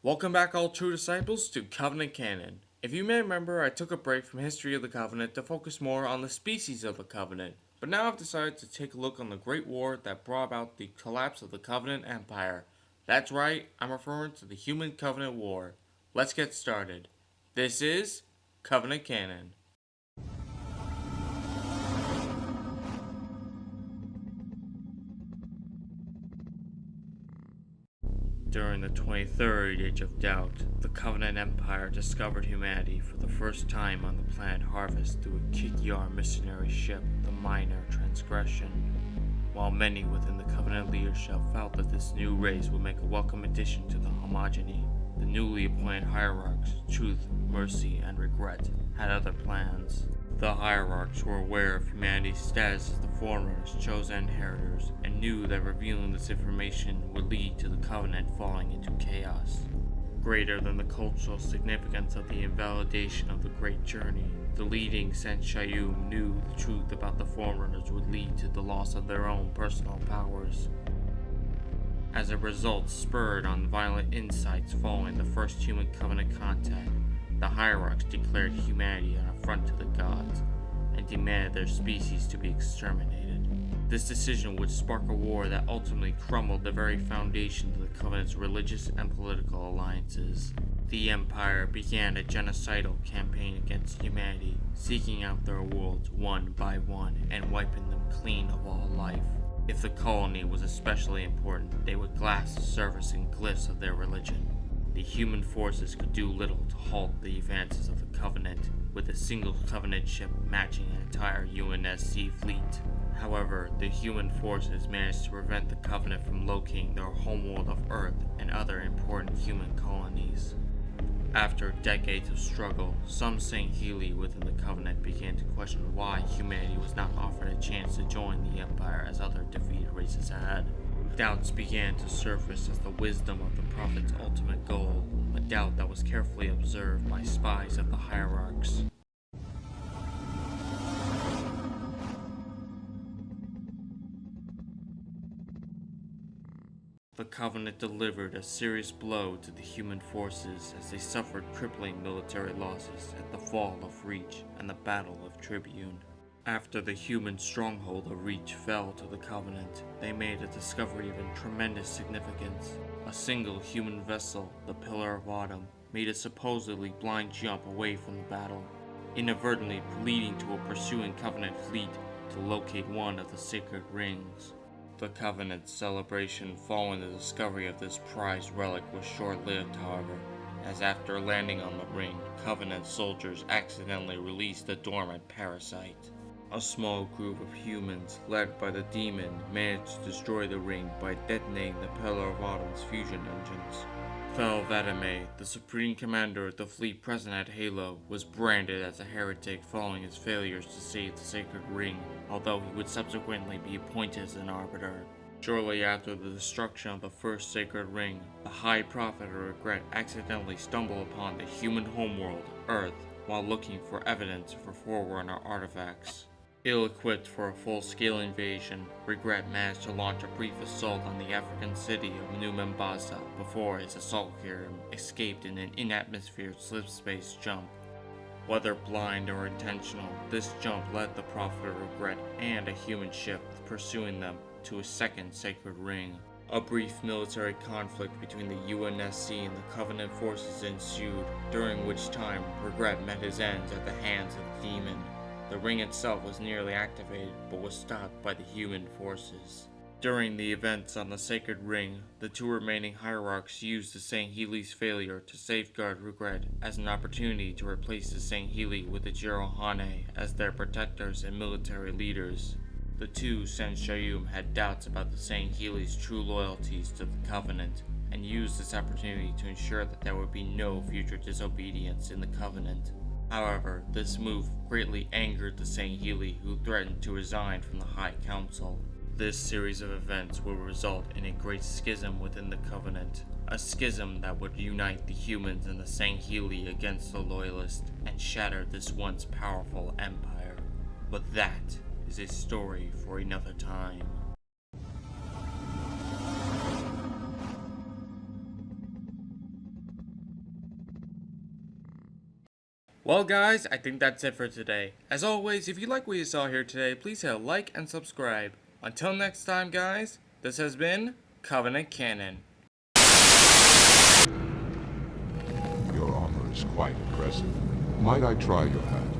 Welcome back, all true disciples, to Covenant Canon. If you may remember, I took a break from history of the Covenant to focus more on the species of the Covenant, but now I've decided to take a look on the Great War that brought about the collapse of the Covenant Empire. That's right, I'm referring to the Human Covenant War. Let's get started. This is Covenant Canon. During the 23rd Age of Doubt, the Covenant Empire discovered humanity for the first time on the planet Harvest through a Kikyar missionary ship, the Minor Transgression. While many within the Covenant leadership felt that this new race would make a welcome addition to the homogeny, the newly appointed hierarchs, Truth, Mercy, and Regret, had other plans. The hierarchs were aware of humanity's status as the Forerunners' chosen inheritors, and knew that revealing this information would lead to the Covenant falling into chaos. Greater than the cultural significance of the invalidation of the Great Journey, the leading Senshayum knew the truth about the Forerunners would lead to the loss of their own personal powers. As a result, spurred on violent insights following the first human Covenant contact, the hierarchs declared humanity an affront to the gods, and demanded their species to be exterminated. This decision would spark a war that ultimately crumbled the very foundation of the Covenant's religious and political alliances. The Empire began a genocidal campaign against humanity, seeking out their worlds one by one and wiping them clean of all life. If the colony was especially important, they would glass the surface and glyphs of their religion. The human forces could do little to halt the advances of the Covenant, with a single Covenant ship matching an entire UNSC fleet. However, the human forces managed to prevent the Covenant from locating their homeworld of Earth and other important human colonies. After decades of struggle, some Sangheili within the Covenant began to question why humanity was not offered a chance to join the Empire as other defeated races had. Doubts began to surface as the wisdom of the Prophet's ultimate goal, a doubt that was carefully observed by spies of the hierarchs. The Covenant delivered a serious blow to the human forces as they suffered crippling military losses at the fall of Reach and the Battle of Tribune. After the human stronghold of Reach fell to the Covenant, they made a discovery of tremendous significance. A single human vessel, the Pillar of Autumn, made a supposedly blind jump away from the battle, inadvertently leading to a pursuing Covenant fleet to locate one of the sacred rings. The Covenant's celebration following the discovery of this prized relic was short-lived, however, as after landing on the ring, Covenant soldiers accidentally released the dormant parasite. A small group of humans, led by the demon, managed to destroy the ring by detonating the Pillar of Autumn's fusion engines. Fel Vadame, the supreme commander of the fleet present at Halo, was branded as a heretic following his failures to save the sacred ring, although he would subsequently be appointed as an arbiter. Shortly after the destruction of the first sacred ring, the High Prophet of Regret accidentally stumbled upon the human homeworld, Earth, while looking for evidence for Forerunner artifacts. Ill-equipped for a full-scale invasion, Regret managed to launch a brief assault on the African city of New Mombasa before his assault carrier escaped in an in-atmosphere slip-space jump. Whether blind or intentional, this jump led the Prophet of Regret and a human ship pursuing them to a second sacred ring. A brief military conflict between the UNSC and the Covenant forces ensued, during which time Regret met his ends at the hands of the demon. The ring itself was nearly activated, but was stopped by the human forces. During the events on the Sacred Ring, the two remaining hierarchs used the Sangheili's failure to safeguard Regret as an opportunity to replace the Sangheili with the Jerohane as their protectors and military leaders. The two Senshayum had doubts about the Sangheili's true loyalties to the Covenant, and used this opportunity to ensure that there would be no future disobedience in the Covenant. However, this move greatly angered the Sangheili, who threatened to resign from the High Council. This series of events would result in a great schism within the Covenant, a schism that would unite the humans and the Sangheili against the Loyalists and shatter this once powerful empire. But that is a story for another time. Well guys, I think that's it for today. As always, if you like what you saw here today, please hit like and subscribe. Until next time guys, this has been Covenant Canon. Your armor is quite impressive. Might I try your hand?